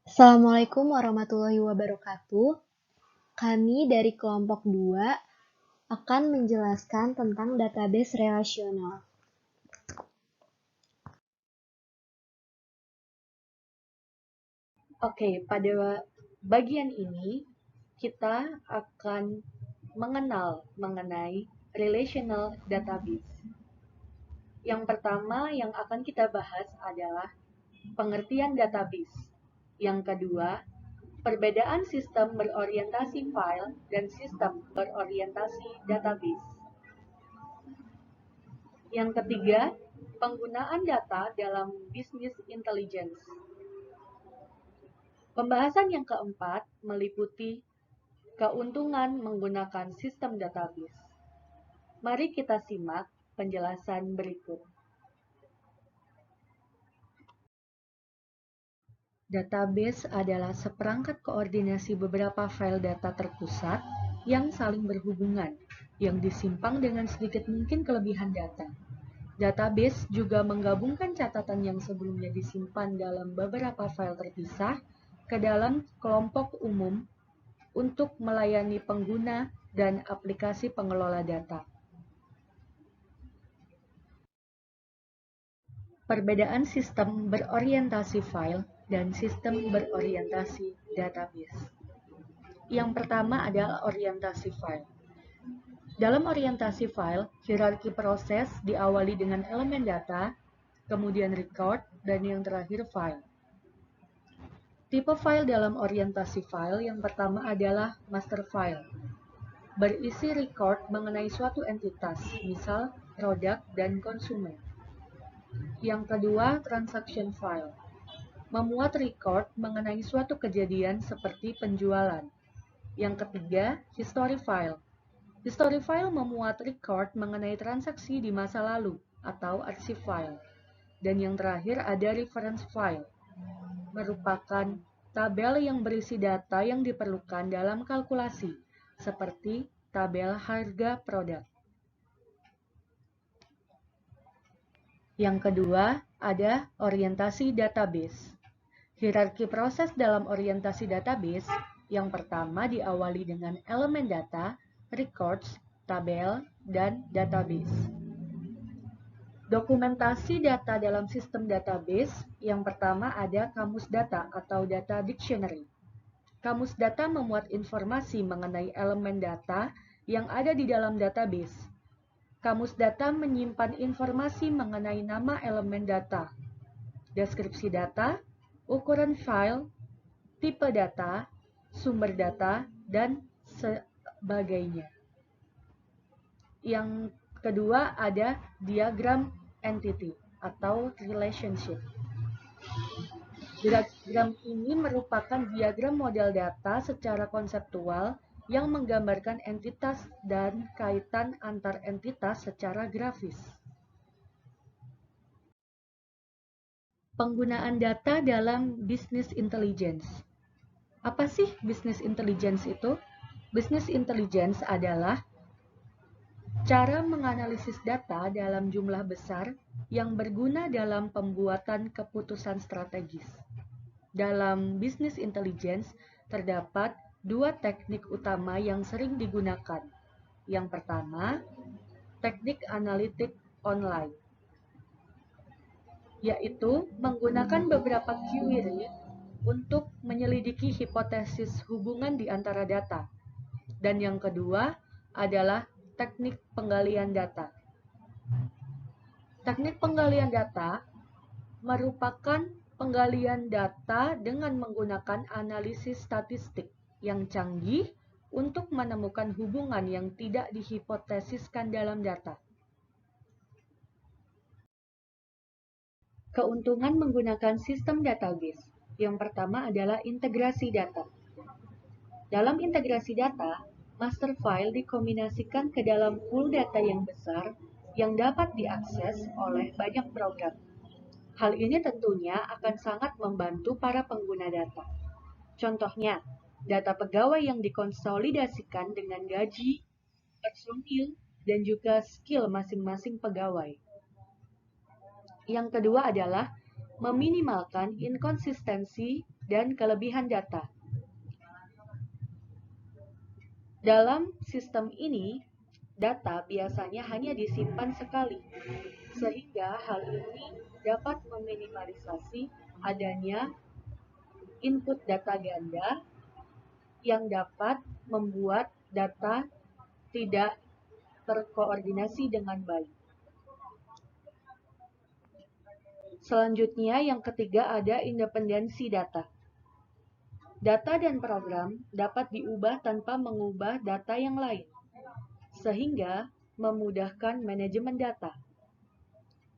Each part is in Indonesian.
Assalamualaikum warahmatullahi wabarakatuh. Kami dari kelompok 2 akan menjelaskan tentang database relasional. Oke, pada bagian ini kita akan mengenal mengenai relational database. Yang pertama yang akan kita bahas adalah pengertian database. Yang kedua, perbedaan sistem berorientasi file dan sistem berorientasi database. Yang ketiga, penggunaan data dalam business intelligence. Pembahasan yang keempat meliputi keuntungan menggunakan sistem database. Mari kita simak penjelasan berikut. Database adalah seperangkat koordinasi beberapa file data terpusat yang saling berhubungan, yang disimpan dengan sedikit mungkin kelebihan data. Database juga menggabungkan catatan yang sebelumnya disimpan dalam beberapa file terpisah ke dalam kelompok umum untuk melayani pengguna dan aplikasi pengelola data. Perbedaan sistem berorientasi file dan sistem berorientasi database. Yang pertama adalah orientasi file. Dalam orientasi file, hierarki proses diawali dengan elemen data, kemudian record, dan yang terakhir file. Tipe file dalam orientasi file yang pertama adalah master file. Berisi record mengenai suatu entitas, misal produk dan konsumen. Yang kedua, transaction file. Memuat record mengenai suatu kejadian seperti penjualan. Yang ketiga, history file. History file memuat record mengenai transaksi di masa lalu atau archive file. Dan yang terakhir ada reference file, merupakan tabel yang berisi data yang diperlukan dalam kalkulasi, seperti tabel harga produk. Yang kedua, ada orientasi database. Hierarki proses dalam orientasi database, yang pertama diawali dengan elemen data, records, tabel, dan database. Dokumentasi data dalam sistem database, yang pertama ada kamus data atau data dictionary. Kamus data memuat informasi mengenai elemen data yang ada di dalam database. Kamus data menyimpan informasi mengenai nama elemen data, deskripsi data, ukuran file, tipe data, sumber data, dan sebagainya. Yang kedua ada diagram entity atau relationship. Diagram ini merupakan diagram model data secara konseptual yang menggambarkan entitas dan kaitan antar entitas secara grafis. Penggunaan data dalam business intelligence. Apa sih business intelligence itu? Business intelligence adalah cara menganalisis data dalam jumlah besar yang berguna dalam pembuatan keputusan strategis. Dalam business intelligence terdapat dua teknik utama yang sering digunakan. Yang pertama, teknik analitik online, yaitu menggunakan beberapa query untuk menyelidiki hipotesis hubungan di antara data. Dan yang kedua adalah teknik penggalian data. Teknik penggalian data merupakan penggalian data dengan menggunakan analisis statistik yang canggih untuk menemukan hubungan yang tidak dihipotesiskan dalam data. Keuntungan menggunakan sistem database. Yang pertama adalah integrasi data. Dalam integrasi data, master file dikombinasikan ke dalam pool data yang besar yang dapat diakses oleh banyak program. Hal ini tentunya akan sangat membantu para pengguna data. Contohnya, data pegawai yang dikonsolidasikan dengan gaji, personil, dan juga skill masing-masing pegawai. Yang kedua adalah meminimalkan inkonsistensi dan kelebihan data. Dalam sistem ini, data biasanya hanya disimpan sekali, sehingga hal ini dapat meminimalisasi adanya input data ganda yang dapat membuat data tidak terkoordinasi dengan baik. Selanjutnya, yang ketiga ada independensi data. Data dan program dapat diubah tanpa mengubah data yang lain, sehingga memudahkan manajemen data.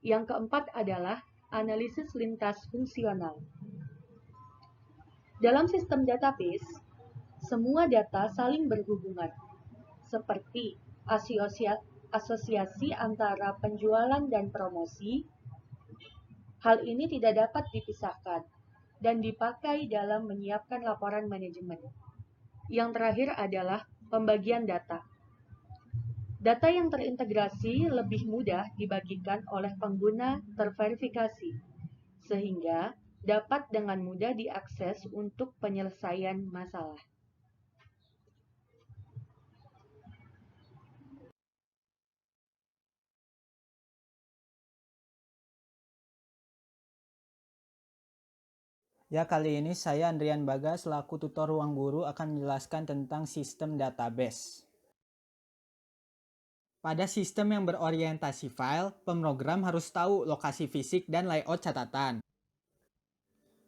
Yang keempat adalah analisis lintas fungsional. Dalam sistem database, semua data saling berhubungan, seperti asosiasi antara penjualan dan promosi. Hal ini tidak dapat dipisahkan dan dipakai dalam menyiapkan laporan manajemen. Yang terakhir adalah pembagian data. Data yang terintegrasi lebih mudah dibagikan oleh pengguna terverifikasi, sehingga dapat dengan mudah diakses untuk penyelesaian masalah. Ya, kali ini saya Andrian Baga selaku tutor ruang guru akan menjelaskan tentang sistem database. Pada sistem yang berorientasi file, pemrogram harus tahu lokasi fisik dan layout catatan.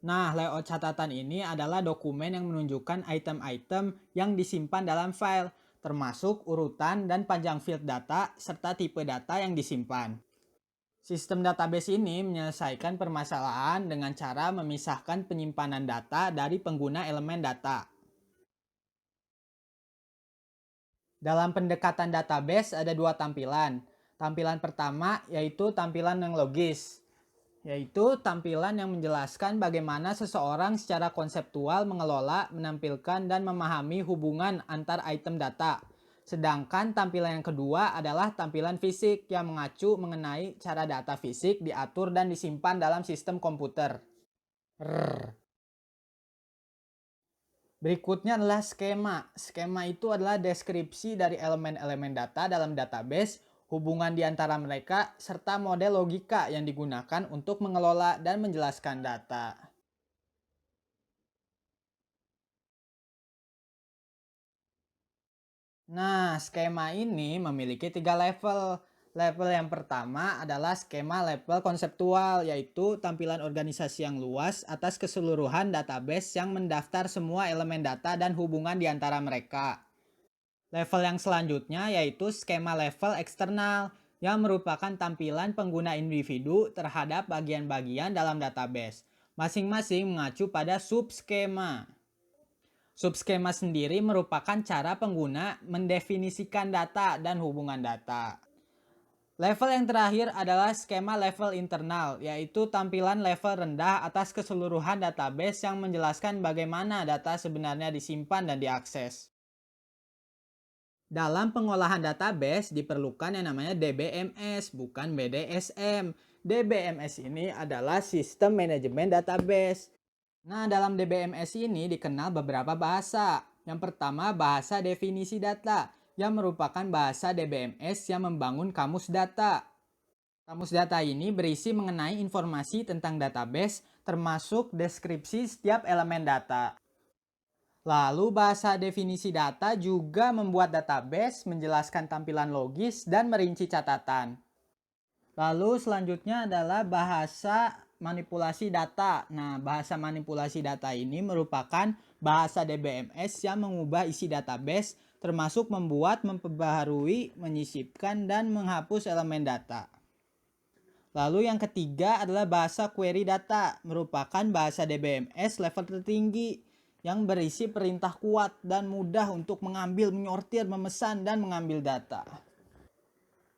Nah, layout catatan ini adalah dokumen yang menunjukkan item-item yang disimpan dalam file, termasuk urutan dan panjang field data serta tipe data yang disimpan. Sistem database ini menyelesaikan permasalahan dengan cara memisahkan penyimpanan data dari pengguna elemen data. Dalam pendekatan database ada dua tampilan. Tampilan pertama yaitu tampilan yang logis, yaitu tampilan yang menjelaskan bagaimana seseorang secara konseptual mengelola, menampilkan, dan memahami hubungan antar item data. Sedangkan tampilan yang kedua adalah tampilan fisik yang mengacu mengenai cara data fisik diatur dan disimpan dalam sistem komputer. Berikutnya adalah skema. Skema itu adalah deskripsi dari elemen-elemen data dalam database, hubungan di antara mereka, serta model logika yang digunakan untuk mengelola dan menjelaskan data. Nah, skema ini memiliki 3 level. Level yang pertama adalah skema level konseptual, yaitu tampilan organisasi yang luas atas keseluruhan database yang mendaftar semua elemen data dan hubungan di antara mereka. Level yang selanjutnya yaitu skema level eksternal, yang merupakan tampilan pengguna individu terhadap bagian-bagian dalam database. Masing-masing mengacu pada subskema. Subskema sendiri merupakan cara pengguna mendefinisikan data dan hubungan data. Level yang terakhir adalah skema level internal, yaitu tampilan level rendah atas keseluruhan database yang menjelaskan bagaimana data sebenarnya disimpan dan diakses. Dalam pengolahan database diperlukan yang namanya DBMS, bukan BDSM. DBMS ini adalah sistem manajemen database. Nah, dalam DBMS ini dikenal beberapa bahasa. Yang pertama, bahasa definisi data, yang merupakan bahasa DBMS yang membangun kamus data. Kamus data ini berisi mengenai informasi tentang database, termasuk deskripsi setiap elemen data. Lalu, bahasa definisi data juga membuat database, menjelaskan tampilan logis, dan merinci catatan. Lalu selanjutnya adalah bahasa manipulasi data. Nah, bahasa manipulasi data ini merupakan bahasa DBMS yang mengubah isi database, termasuk membuat, memperbaharui, menyisipkan, dan menghapus elemen data. Lalu yang ketiga adalah bahasa query data, merupakan bahasa DBMS level tertinggi yang berisi perintah kuat dan mudah untuk mengambil, menyortir, memesan, dan mengambil data.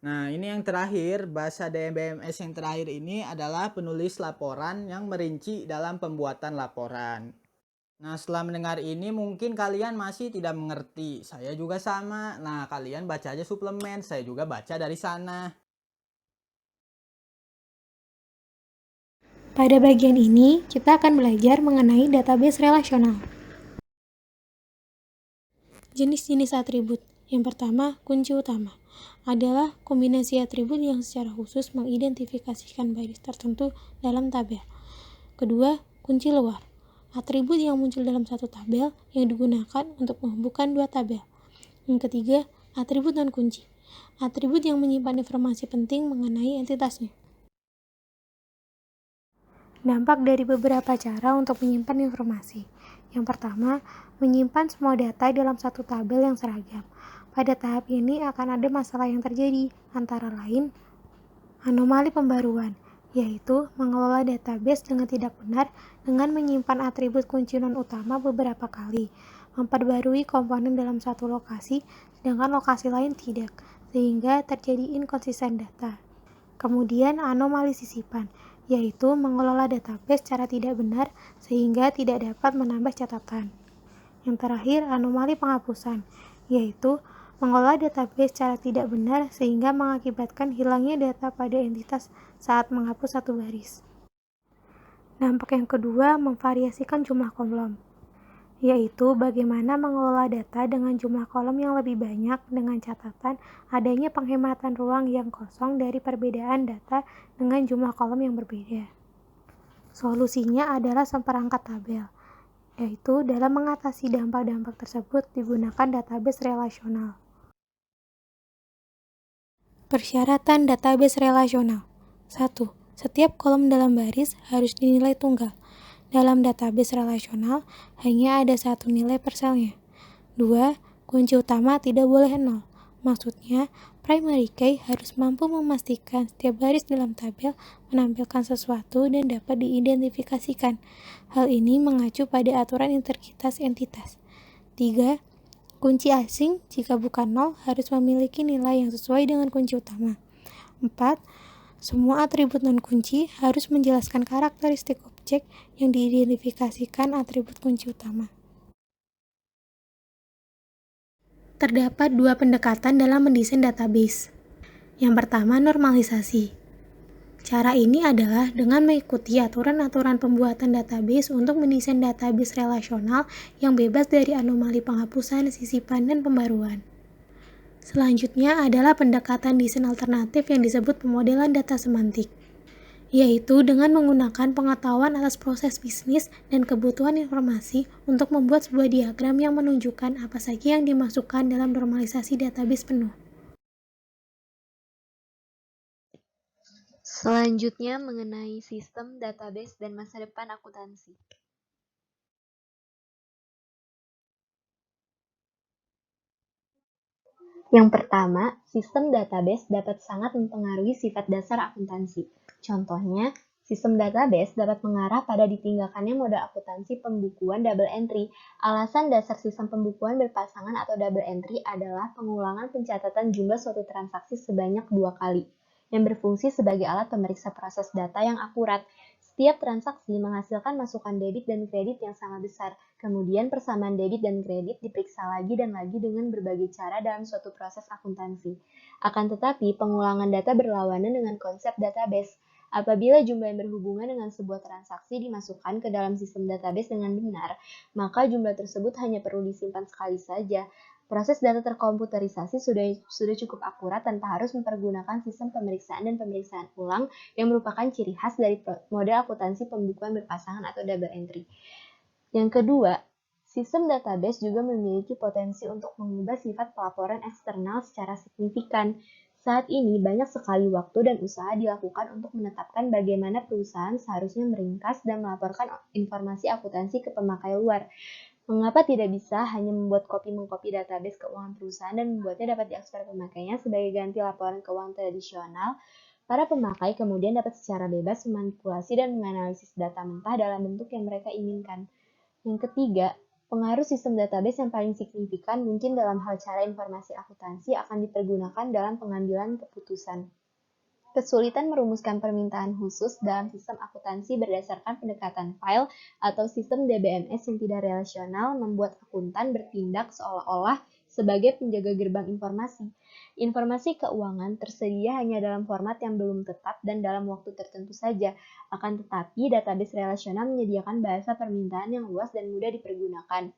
Nah, ini yang terakhir, bahasa DBMS yang terakhir ini adalah penulis laporan yang merinci dalam pembuatan laporan. Nah, setelah mendengar ini mungkin kalian masih tidak mengerti. Saya juga sama. Nah, kalian baca aja suplemen, saya juga baca dari sana. Pada bagian ini, kita akan belajar mengenai database relasional. Jenis-jenis atribut. Yang pertama, kunci utama adalah kombinasi atribut yang secara khusus mengidentifikasikan baris tertentu dalam tabel. Kedua, kunci luar. Atribut yang muncul dalam satu tabel yang digunakan untuk menghubungkan dua tabel. Yang ketiga, atribut non-kunci. Atribut yang menyimpan informasi penting mengenai entitasnya. Dampak dari beberapa cara untuk menyimpan informasi. Yang pertama, menyimpan semua data dalam satu tabel yang seragam. Pada tahap ini akan ada masalah yang terjadi, antara lain anomali pembaruan, yaitu mengelola database dengan tidak benar dengan menyimpan atribut kunci non-utama beberapa kali, memperbarui komponen dalam satu lokasi, sedangkan lokasi lain tidak, sehingga terjadi inkonsisten data. Kemudian anomali sisipan, yaitu mengelola database secara tidak benar sehingga tidak dapat menambah catatan. Yang terakhir, anomali penghapusan, yaitu mengelola database secara tidak benar sehingga mengakibatkan hilangnya data pada entitas saat menghapus satu baris. Dampak yang kedua, memvariasikan jumlah kolom, yaitu bagaimana mengelola data dengan jumlah kolom yang lebih banyak dengan catatan adanya penghematan ruang yang kosong dari perbedaan data dengan jumlah kolom yang berbeda. Solusinya adalah seperangkat tabel, yaitu dalam mengatasi dampak-dampak tersebut digunakan database relasional. Persyaratan database relasional. 1. Setiap kolom dalam baris harus dinilai tunggal. Dalam database relasional, hanya ada satu nilai per selnya. 2. Kunci utama tidak boleh 0. Maksudnya, primary key harus mampu memastikan setiap baris dalam tabel menampilkan sesuatu dan dapat diidentifikasikan. Hal ini mengacu pada aturan integritas entitas. 3. Kunci asing, jika bukan 0, harus memiliki nilai yang sesuai dengan kunci utama. 4. Semua atribut non-kunci harus menjelaskan karakteristik objek yang diidentifikasikan atribut kunci utama. Terdapat dua pendekatan dalam mendesain database. Yang pertama, normalisasi. Cara ini adalah dengan mengikuti aturan-aturan pembuatan database untuk mendesain database relasional yang bebas dari anomali penghapusan, sisipan, dan pembaruan. Selanjutnya adalah pendekatan desain alternatif yang disebut pemodelan data semantik, yaitu dengan menggunakan pengetahuan atas proses bisnis dan kebutuhan informasi untuk membuat sebuah diagram yang menunjukkan apa saja yang dimasukkan dalam normalisasi database penuh. Selanjutnya mengenai sistem database dan masa depan akuntansi. Yang pertama, sistem database dapat sangat mempengaruhi sifat dasar akuntansi. Contohnya, sistem database dapat mengarah pada ditinggalkannya model akuntansi pembukuan double entry. Alasan dasar sistem pembukuan berpasangan atau double entry adalah pengulangan pencatatan jumlah suatu transaksi sebanyak 2 kali, yang berfungsi sebagai alat pemeriksa proses data yang akurat. Setiap transaksi menghasilkan masukan debit dan kredit yang sama besar. Kemudian persamaan debit dan kredit diperiksa lagi dan lagi dengan berbagai cara dalam suatu proses akuntansi. Akan tetapi, pengulangan data berlawanan dengan konsep database. Apabila jumlah yang berhubungan dengan sebuah transaksi dimasukkan ke dalam sistem database dengan benar, maka jumlah tersebut hanya perlu disimpan sekali saja. Proses data terkomputerisasi sudah cukup akurat tanpa harus mempergunakan sistem pemeriksaan dan pemeriksaan ulang yang merupakan ciri khas dari model akuntansi pembukuan berpasangan atau double entry. Yang kedua, sistem database juga memiliki potensi untuk mengubah sifat pelaporan eksternal secara signifikan. Saat ini banyak sekali waktu dan usaha dilakukan untuk menetapkan bagaimana perusahaan seharusnya meringkas dan melaporkan informasi akuntansi ke pemakai luar. Mengapa tidak bisa hanya membuat kopi-mengkopi database keuangan perusahaan dan membuatnya dapat diakses pemakainya sebagai ganti laporan keuangan tradisional? Para pemakai kemudian dapat secara bebas memanipulasi dan menganalisis data mentah dalam bentuk yang mereka inginkan. Yang ketiga, pengaruh sistem database yang paling signifikan mungkin dalam hal cara informasi akuntansi akan dipergunakan dalam pengambilan keputusan. Kesulitan merumuskan permintaan khusus dalam sistem akuntansi berdasarkan pendekatan file atau sistem DBMS yang tidak relasional membuat akuntan bertindak seolah-olah sebagai penjaga gerbang informasi. Informasi keuangan tersedia hanya dalam format yang belum tetap dan dalam waktu tertentu saja. Akan tetapi, database relasional menyediakan bahasa permintaan yang luas dan mudah dipergunakan.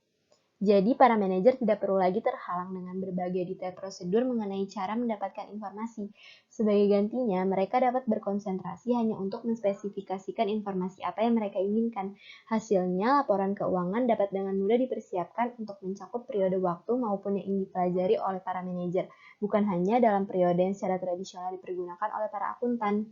Jadi, para manajer tidak perlu lagi terhalang dengan berbagai detail prosedur mengenai cara mendapatkan informasi. Sebagai gantinya, mereka dapat berkonsentrasi hanya untuk menspesifikasikan informasi apa yang mereka inginkan. Hasilnya, laporan keuangan dapat dengan mudah dipersiapkan untuk mencakup periode waktu maupun yang ingin dipelajari oleh para manajer, bukan hanya dalam periode yang secara tradisional dipergunakan oleh para akuntan.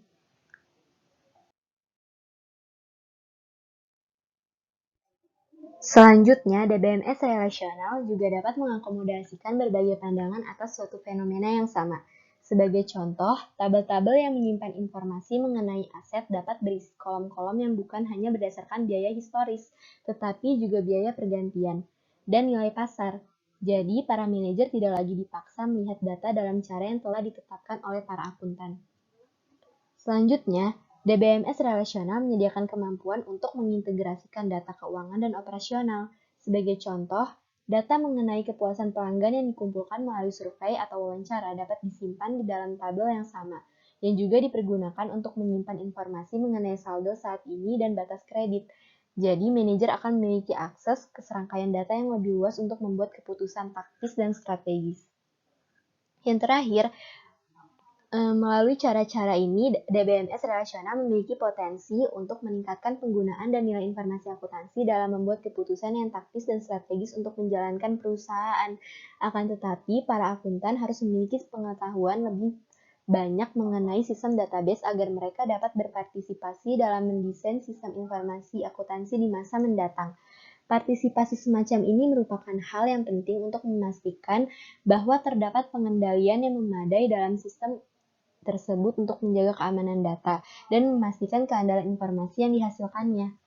Selanjutnya, DBMS relasional juga dapat mengakomodasikan berbagai pandangan atas suatu fenomena yang sama. Sebagai contoh, tabel-tabel yang menyimpan informasi mengenai aset dapat berisi kolom-kolom yang bukan hanya berdasarkan biaya historis, tetapi juga biaya pergantian dan nilai pasar. Jadi, para manajer tidak lagi dipaksa melihat data dalam cara yang telah ditetapkan oleh para akuntan. Selanjutnya, DBMS relasional menyediakan kemampuan untuk mengintegrasikan data keuangan dan operasional. Sebagai contoh, data mengenai kepuasan pelanggan yang dikumpulkan melalui survei atau wawancara dapat disimpan di dalam tabel yang sama, yang juga dipergunakan untuk menyimpan informasi mengenai saldo saat ini dan batas kredit. Jadi, manajer akan memiliki akses ke serangkaian data yang lebih luas untuk membuat keputusan taktis dan strategis. Yang terakhir, melalui cara-cara ini, DBMS relasional memiliki potensi untuk meningkatkan penggunaan dan nilai informasi akuntansi dalam membuat keputusan yang taktis dan strategis untuk menjalankan perusahaan. Akan tetapi, para akuntan harus memiliki pengetahuan lebih banyak mengenai sistem database agar mereka dapat berpartisipasi dalam mendesain sistem informasi akuntansi di masa mendatang. Partisipasi semacam ini merupakan hal yang penting untuk memastikan bahwa terdapat pengendalian yang memadai dalam sistem tersebut untuk menjaga keamanan data dan memastikan keandalan informasi yang dihasilkannya.